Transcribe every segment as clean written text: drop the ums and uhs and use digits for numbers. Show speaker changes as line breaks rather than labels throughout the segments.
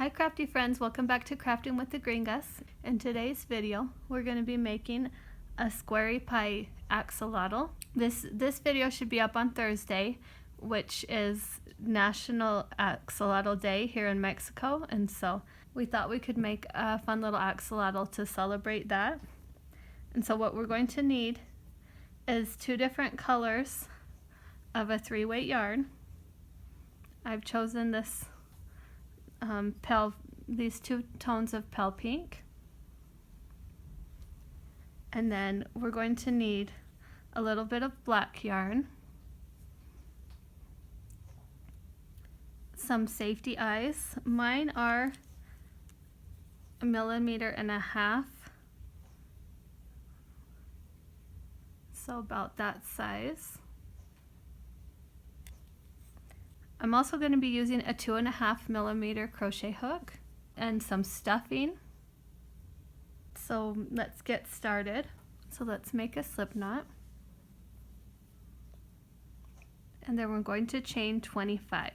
Hi crafty friends, welcome back to Crafting with the Green Gus. In today's video, we're going to be making a squarie pie axolotl. This video should be up on Thursday, which is National Axolotl Day here in Mexico, and so we thought we could make a fun little axolotl to celebrate that. And so what we're going to need is 2 different colors of a 3-weight yarn. I've chosen this these 2 tones of pale pink, and then we're going to need a little bit of black yarn, some safety eyes. Mine are 1.5 millimeters, so about that size. I'm also going to be using a 2.5 millimeter crochet hook and some stuffing. So let's get started. So let's make a slip knot. And then we're going to chain 25.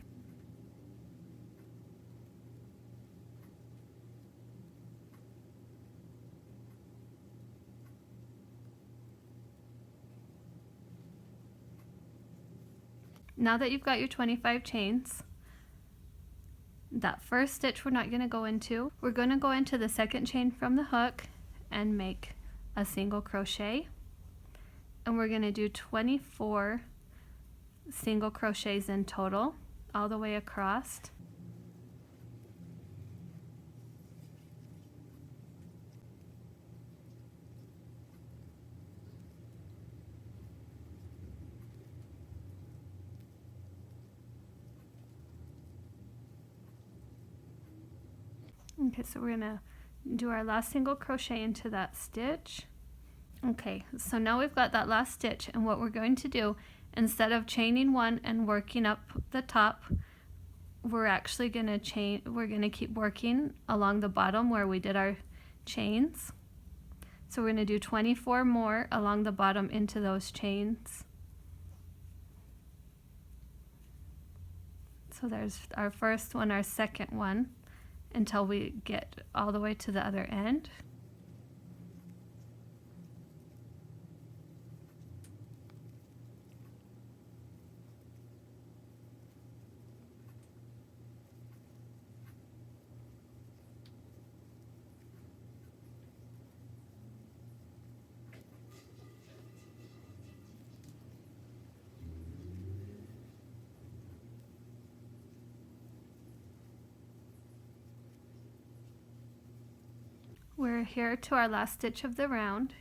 Now that you've got your 25 chains, that first stitch we're not going to go into. We're going to go into the second chain from the hook and make a single crochet. And we're going to do 24 single crochets in total, all the way across. Okay, so we're gonna do our last single crochet into that stitch. Okay, so now we've got that last stitch, and what we're going to do, instead of chaining 1 and working up the top, we're actually gonna keep working along the bottom where we did our chains. So we're gonna do 24 more along the bottom into those chains. So there's our first one, our second one, until we get all the way to the other end. We're here to our last stitch of the round.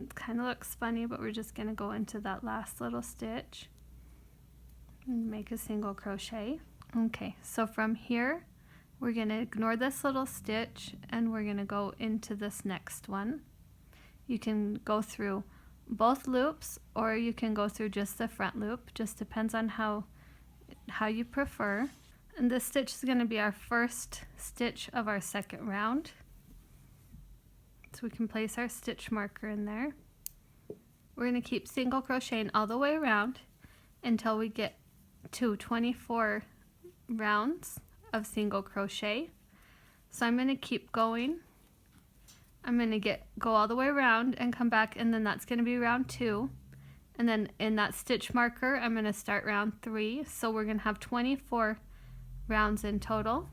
It kind of looks funny, but we're just going to go into that last little stitch and make a single crochet. Okay, so from here we're going to ignore this little stitch and we're going to go into this next one. You can go through both loops or you can go through just the front loop, just depends on how you prefer. And this stitch is going to be our first stitch of our second round. So we can place our stitch marker in there. We're going to keep single crocheting all the way around until we get to 24 rounds of single crochet. So I'm going to keep going. I'm going to go all the way around and come back, and then that's going to be round 2. And then in that stitch marker, I'm going to start round 3. So we're going to have 24 rounds in total.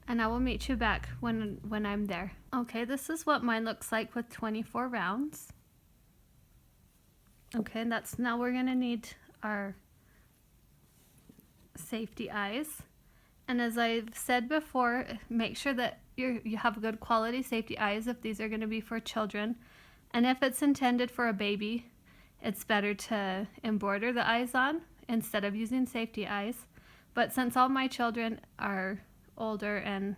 And I will meet you back when I'm there. Okay, this is what mine looks like with 24 rounds. Okay, now we're gonna need our safety eyes. And as I've said before, make sure that you have good quality safety eyes if these are gonna be for children. And if it's intended for a baby, it's better to embroider the eyes on instead of using safety eyes. But since all my children are older and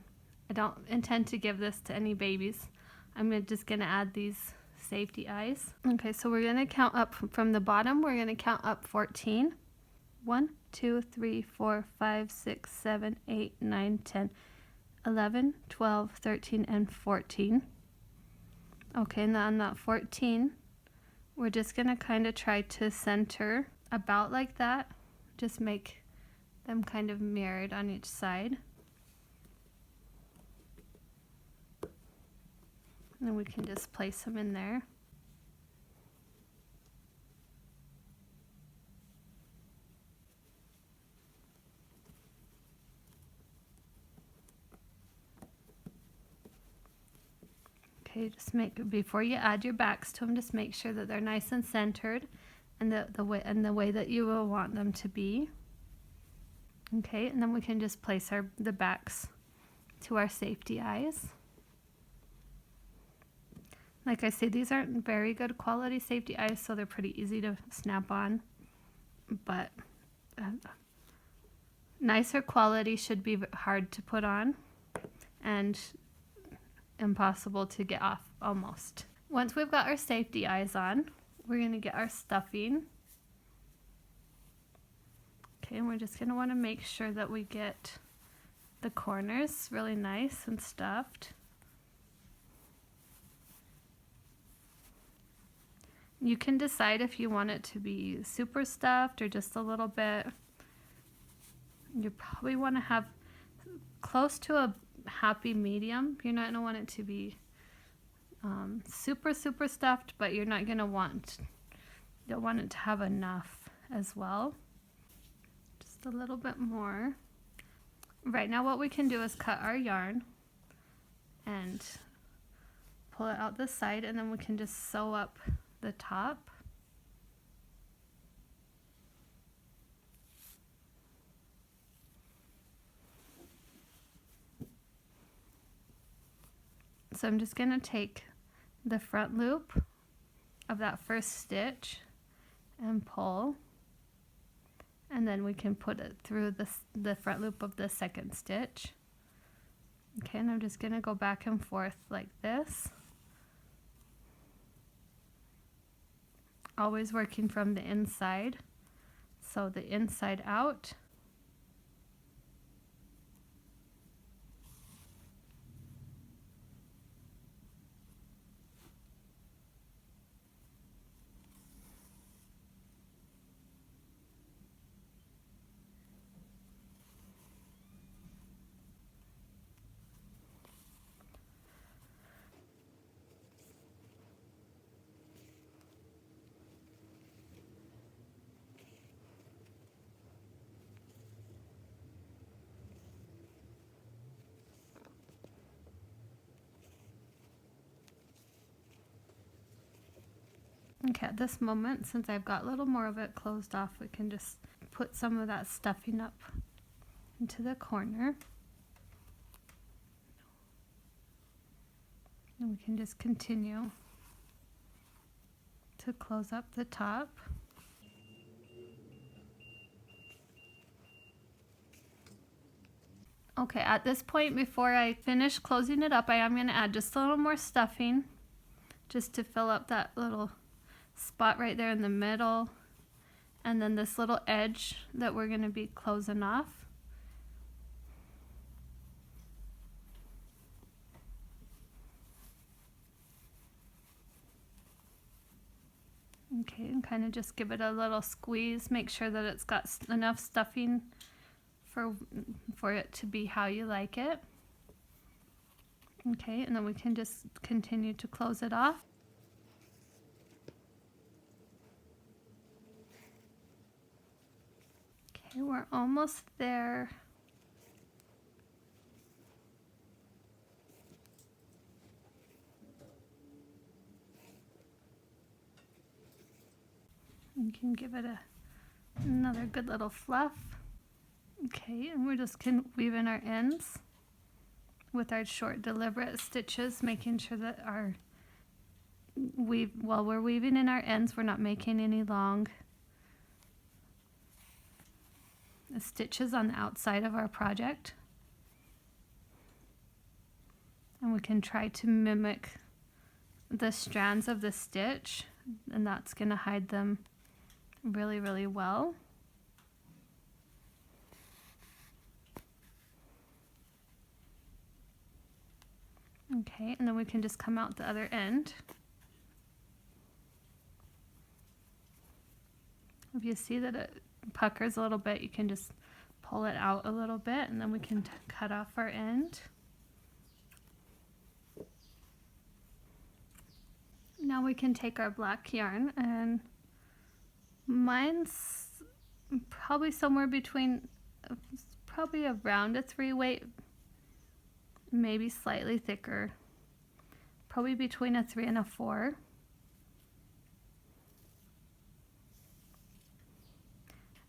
I don't intend to give this to any babies, I'm just going to add these safety eyes. Okay, so we're going to count up from the bottom. We're going to count up 14. 1, 2, 3, 4, 5, 6, 7, 8, 9, 10, 11, 12, 13, and 14. Okay, now on that 14, we're just going to kind of try to center about like that. Just make them kind of mirrored on each side. And we can just place them in there. Okay, just make, before you add your backs to them, just make sure that they're nice and centered and the way that you will want them to be. Okay, and then we can just place the backs to our safety eyes. Like I say, these aren't very good quality safety eyes, so they're pretty easy to snap on, but nicer quality should be hard to put on and impossible to get off almost. Once we've got our safety eyes on, we're going to get our stuffing. Okay, and we're just going to want to make sure that we get the corners really nice and stuffed. You can decide if you want it to be super stuffed or just a little bit. You probably want to have close to a happy medium. You're not going to want it to be super stuffed, but you're not going to want, you don't want it to have enough as well. Just a little bit more. Right now what we can do is cut our yarn and pull it out the side, and then we can just sew up the top. So I'm just going to take the front loop of that first stitch and pull, and then we can put it through the front loop of the second stitch. Okay, and I'm just going to go back and forth like this, always working from the inside, so the inside out. Okay, at this moment, since I've got a little more of it closed off, we can just put some of that stuffing up into the corner. And we can just continue to close up the top. Okay, at this point, before I finish closing it up, I am going to add just a little more stuffing just to fill up that little spot right there in the middle, and then this little edge that we're going to be closing off. Okay, and kind of just give it a little squeeze, make sure that it's got enough stuffing for it to be how you like it. Okay, and then we can just continue to close it off. Okay, we're almost there. You can give it another good little fluff. Okay, and we're just weaving our ends with our short deliberate stitches, making sure that while we're weaving in our ends, we're not making any long stitches on the outside of our project. And we can try to mimic the strands of the stitch, and that's going to hide them really well. Okay, and then we can just come out the other end. If you see that it puckers a little bit, you can just pull it out a little bit, and then we can cut off our end. Now we can take our black yarn, and mine's probably somewhere between, probably around a 3 weight, maybe slightly thicker, probably between a 3 and a 4.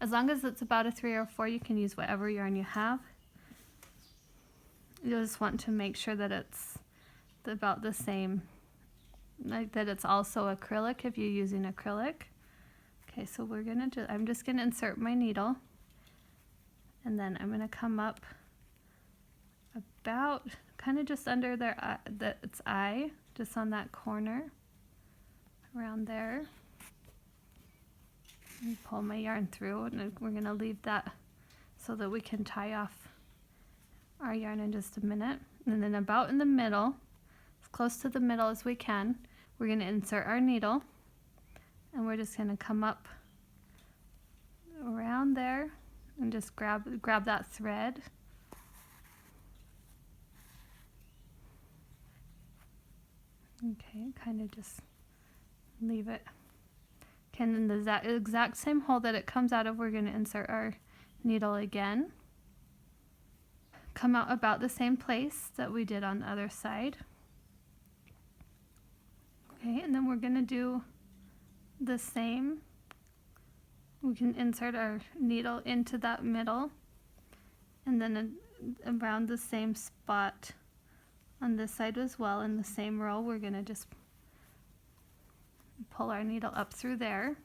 As long as it's about a 3 or 4, you can use whatever yarn you have. You just want to make sure that it's about the same, like that it's also acrylic if you're using acrylic. Okay, so we're gonna do, I'm just gonna insert my needle, and then I'm gonna come up about kind of just under their its eye, just on that corner, around there. And pull my yarn through, and we're gonna leave that so that we can tie off our yarn in just a minute. And then about in the middle, as close to the middle as we can, we're gonna insert our needle, and we're just gonna come up around there and just grab that thread. Okay, kind of just leave it. Okay, and then the exact same hole that it comes out of, we're going to insert our needle again. Come out about the same place that we did on the other side. Okay, and then we're going to do the same. We can insert our needle into that middle, and then around the same spot on this side as well, in the same row, we're going to just pull our needle up through there.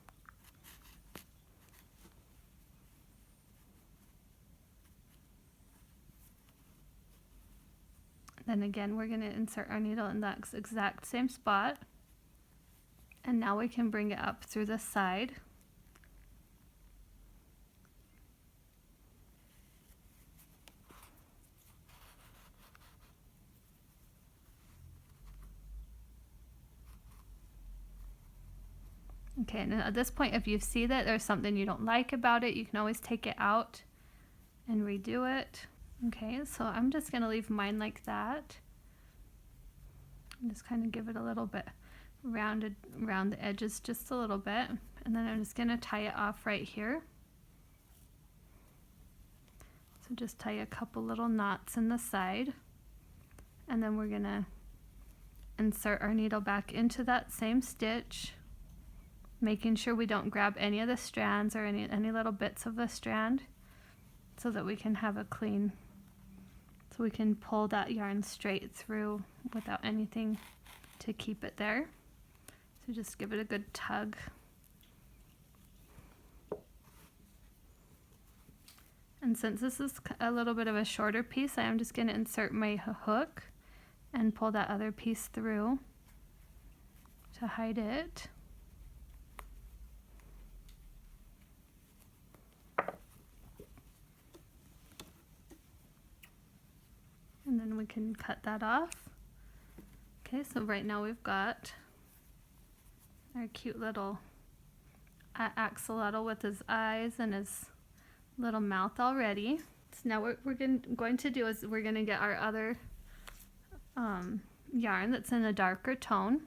Then again, we're going to insert our needle in that exact same spot, and now we can bring it up through the side. Okay, and at this point, if you see that there's something you don't like about it, you can always take it out and redo it. Okay, so I'm just going to leave mine like that. Just kind of give it a little bit rounded around the edges just a little bit. And then I'm just going to tie it off right here. So just tie a couple little knots in the side. And then we're going to insert our needle back into that same stitch, making sure we don't grab any of the strands or any little bits of the strand, so that we can have a clean, so we can pull that yarn straight through without anything to keep it there. So just give it a good tug. And since this is a little bit of a shorter piece, I am just going to insert my hook and pull that other piece through to hide it. And then we can cut that off. Okay, so right now we've got our cute little axolotl with his eyes and his little mouth already. So now what we're going to do is we're going to get our other yarn that's in a darker tone.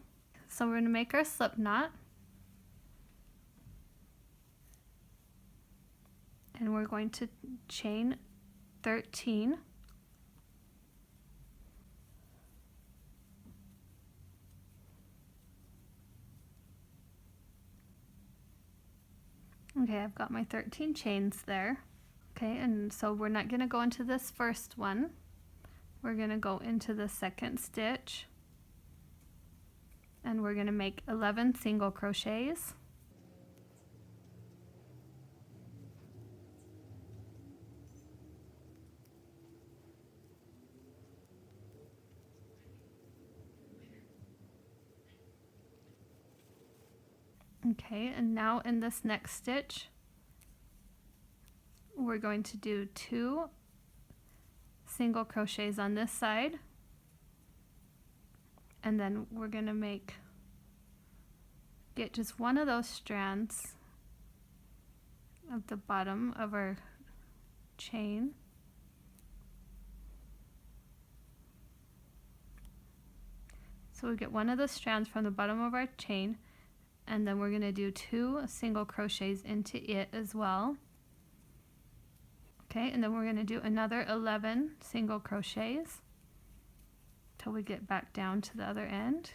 So we're going to make our slip knot. And we're going to chain 13. Okay, I've got my 13 chains there. Okay, and so we're not going to go into this first one. We're going to go into the second stitch, and we're going to make 11 single crochets. Okay, and now in this next stitch, we're going to do 2 single crochets on this side, and then we're going to get just one of those strands at the bottom of our chain. So we get one of the strands from the bottom of our chain, and then we're going to do 2 single crochets into it as well. Okay, and then we're going to do another 11 single crochets till we get back down to the other end.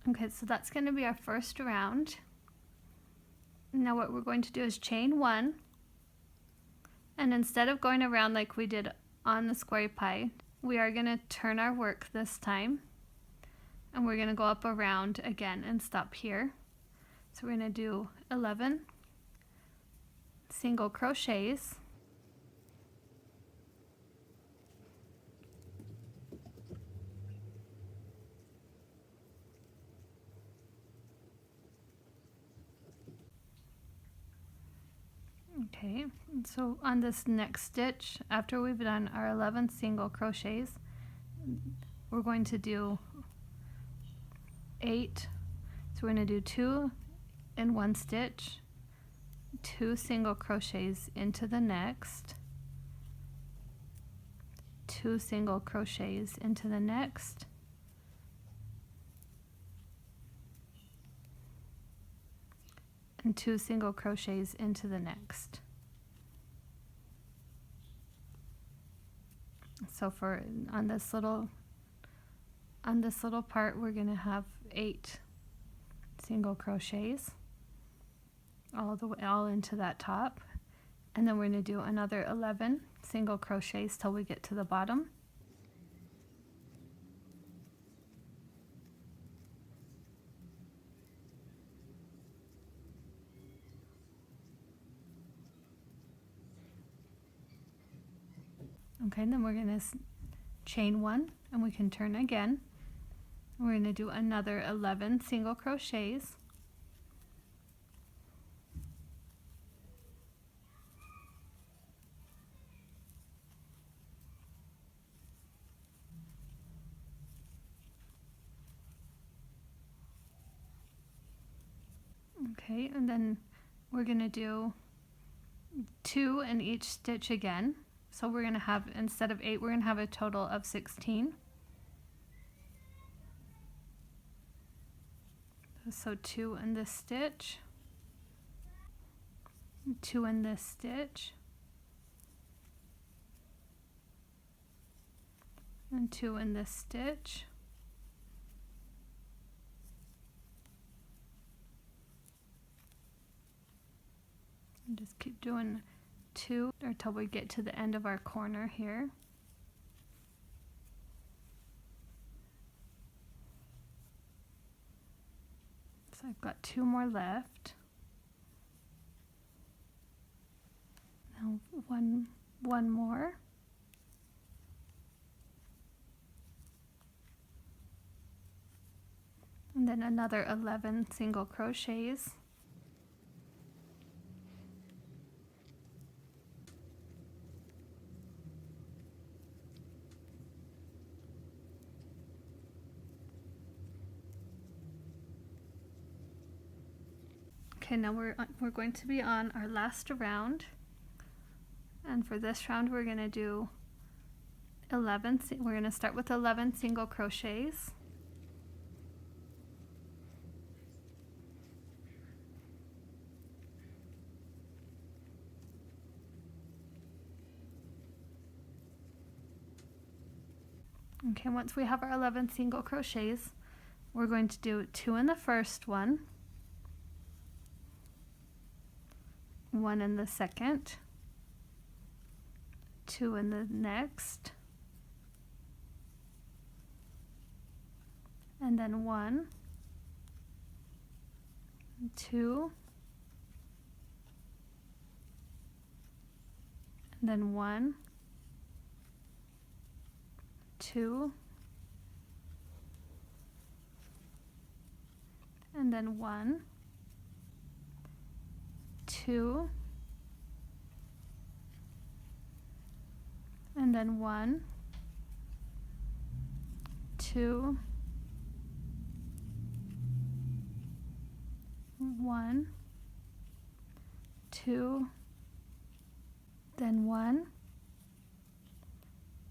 Okay, so that's going to be our first round. Now what we're going to do is chain 1, and instead of going around like we did on the square pie, we are going to turn our work this time, and we're going to go up around again and stop here. So we're going to do 11 single crochets, okay, and so on this next stitch, after we've done our 11 single crochets, we're going to do 8. So we're going to do 2 in one stitch, 2 single crochets into the next, 2 single crochets into the next, and 2 single crochets into the next. So for on this little part, we're going to have 8 single crochets all into that top, and then we're going to do another 11 single crochets till we get to the bottom. Okay, then we're going to chain 1, and we can turn again. We're going to do another 11 single crochets, okay, and then we're going to do 2 in each stitch again. So we're going to have, instead of 8, we're going to have a total of 16. So 2 in this stitch, 2 in this stitch, and 2 in this stitch, and just keep doing 2 until we get to the end of our corner here. So I've got 2 more left. Now one more. And then another 11 single crochets. Okay, now we're going to be on our last round, and for this round we're going to do 11. We're going to start with 11 single crochets. Okay, once we have our 11 single crochets, we're going to do 2 in the first one, 1 in the second, 2 in the next, and then 1, 2, and then 1, 2, and then 1, 2, and then 1, 2, 1, 2, then 1,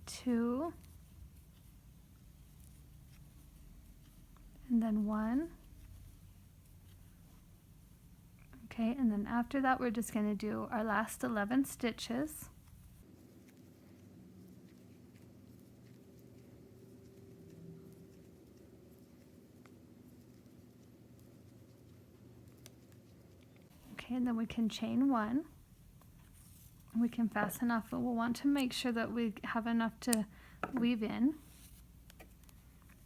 2, and then 1. Okay, and then after that we're just going to do our last 11 stitches. Okay, and then we can chain 1. We can fasten off, but we'll want to make sure that we have enough to weave in.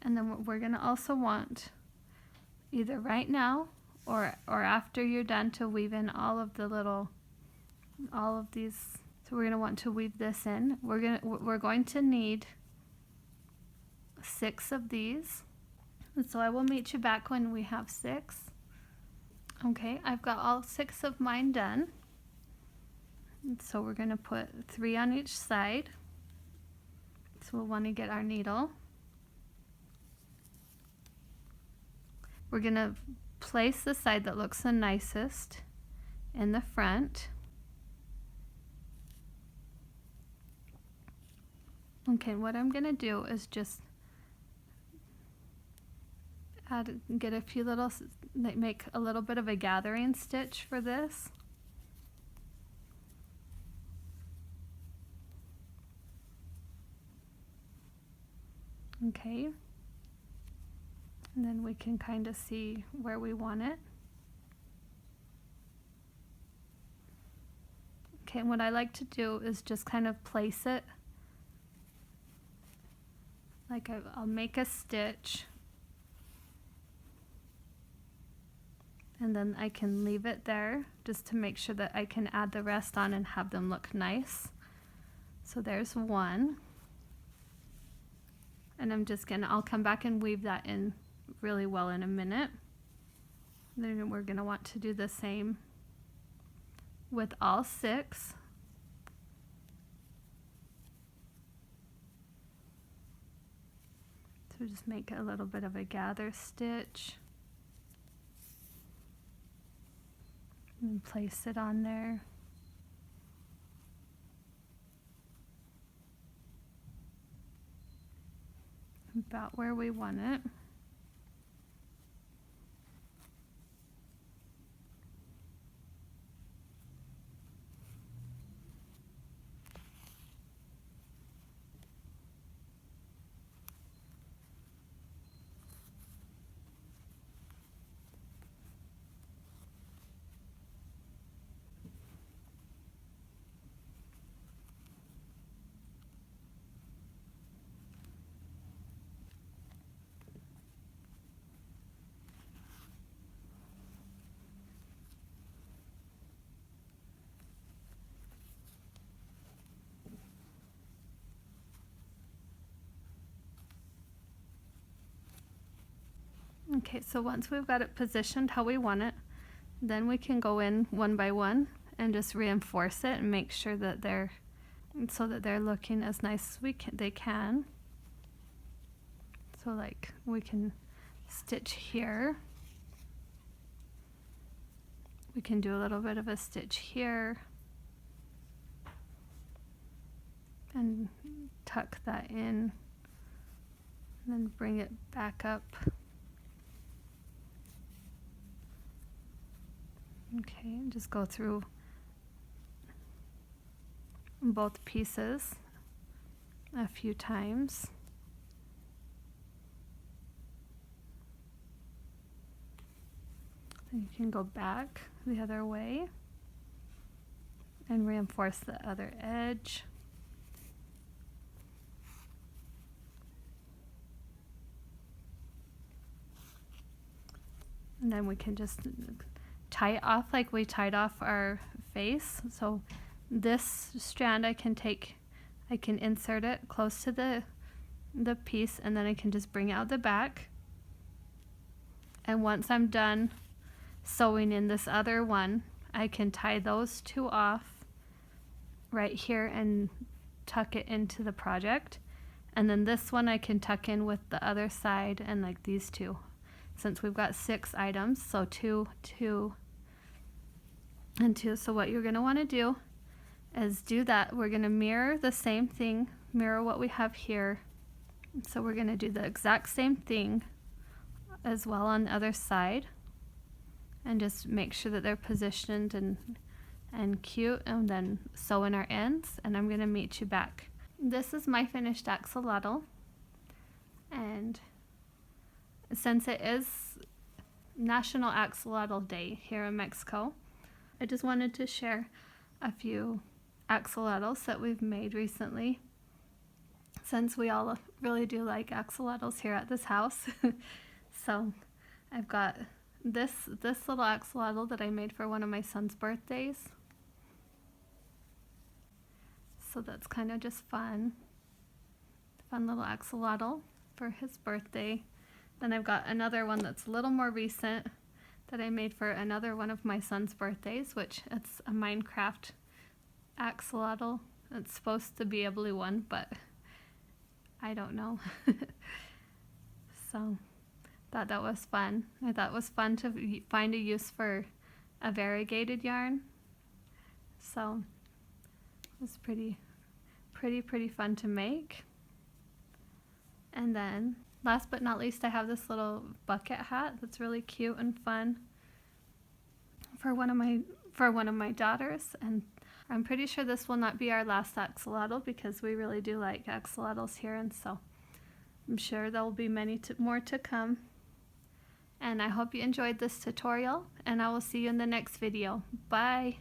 And then we're going to also want, either right now or after you're done, to weave in all of these. So we're going to want to weave this in. We're going to need 6 of these. And so I will meet you back when we have 6. Okay, I've got all 6 of mine done. And so we're going to put 3 on each side. So we'll want to get our needle. We're going to place the side that looks the nicest in the front. Okay, what I'm going to do is just get a few little, make a little bit of a gathering stitch for this. Okay. And then we can kind of see where we want it. Okay, and what I like to do is just kind of place it. Like I'll make a stitch. And then I can leave it there just to make sure that I can add the rest on and have them look nice. So there's 1. And I'll come back and weave that in really well in a minute. Then we're going to want to do the same with all 6. So just make a little bit of a gather stitch and place it on there. About where we want it. Okay, so once we've got it positioned how we want it, then we can go in one by one and just reinforce it and make sure that they're looking as nice as they can. So like we can stitch here. We can do a little bit of a stitch here and tuck that in, and then bring it back up. Okay, and just go through both pieces a few times. Then you can go back the other way and reinforce the other edge. And then we can just tie it off like we tied off our face. So this strand I can insert it close to the piece, and then I can just bring out the back. And once I'm done sewing in this other one, I can tie those 2 off right here and tuck it into the project. And then this one I can tuck in with the other side, and like these 2. since we've got 6 items, so 2, 2, and 2. So what you're going to want to do is do that. We're going to mirror the same thing, mirror what we have here. So we're going to do the exact same thing as well on the other side, and just make sure that they're positioned and cute, and then sew in our ends, and I'm going to meet you back. This is my finished axolotl, and since it is National Axolotl Day here in Mexico, I just wanted to share a few axolotls that we've made recently, since we all really do like axolotls here at this house. So I've got this little axolotl that I made for one of my son's birthdays. So that's kind of just fun little axolotl for his birthday. Then I've got another one that's a little more recent that I made for another one of my son's birthdays, which it's a Minecraft axolotl. It's supposed to be a blue one, but I don't know. So thought that was fun. I thought it was fun to find a use for a variegated yarn. So it was pretty fun to make. And then last but not least, I have this little bucket hat that's really cute and fun for one of my daughters, and I'm pretty sure this will not be our last axolotl, because we really do like axolotls here, and so I'm sure there will be many more to come. And I hope you enjoyed this tutorial, and I will see you in the next video. Bye!